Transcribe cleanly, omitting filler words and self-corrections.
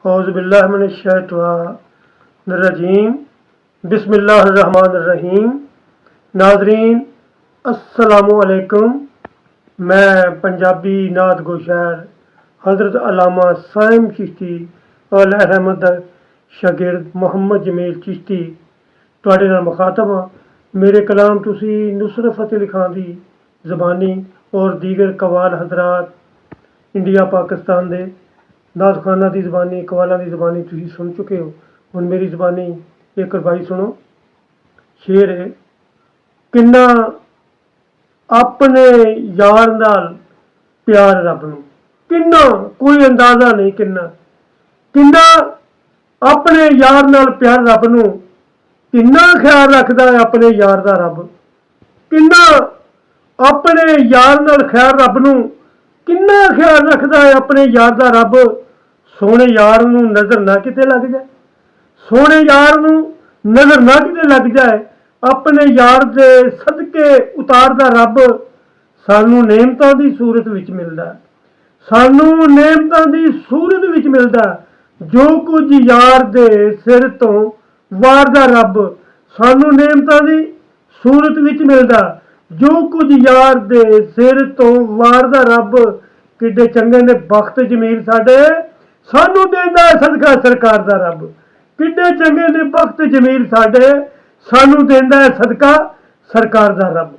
औज़ुबिल्लाहिमिनश्शैतानिर्रजीम बिस्मिल्लाहिर्रहमानिर्रहीम। नाज़रीन अस्सलामुअलैकुम। मैं पंजाबी नात गो शायर हज़रत अल्लामा साइम चिश्ती अल अहमद शागिर्द मोहम्मद जमील चिश्ती तुहाडे नाल मुखातब हाँ। मेरे कलाम तुसी नुसरत फतेह अली खान दी ज़बानी और दीगर कवाल हजरात इंडिया पाकिस्तान दे नाज़खाना की ज़बानी कवालों की ज़बानी तुम सुन चुके हो। हुण मेरी ज़बानी एक रबाई सुनो। शेर है, किन्ना अपने यार नाल प्यार रब नूं, किन्ना कोई अंदाज़ा नहीं, किन्ना अपने यार नाल प्यार रब नूं, किन्ना ख्याल रखदा है अपने यार दा रब, किन्ना अपने यार नाल ख्याल रब नूं, किन्ना ख्याल रखदा है अपने यार दा रब। सोहणे यार नूं नज़र ना किते लग जाए, सोहणे यार नूं नज़र ना किते लग जाए, अपने यार दे सदके उतारदा रब। सानू नेमतां दी सूरत विच मिलदा, सानू नेमतां दी सूरत विच मिलदा, जो कुछ यार दे सिर तो वारदा रब। सानू नेमतां दी सूरत विच मिलदा, जो कुछ यार दे सिर तो वारदा रब। किड्डे चंगे ने बख्त जमील साडे, सानू देंदा सदका सरकार दा रब। किड्डे चंगे ने बख्त जमील साडे, सानू देंदा सदका सरकार दा रब।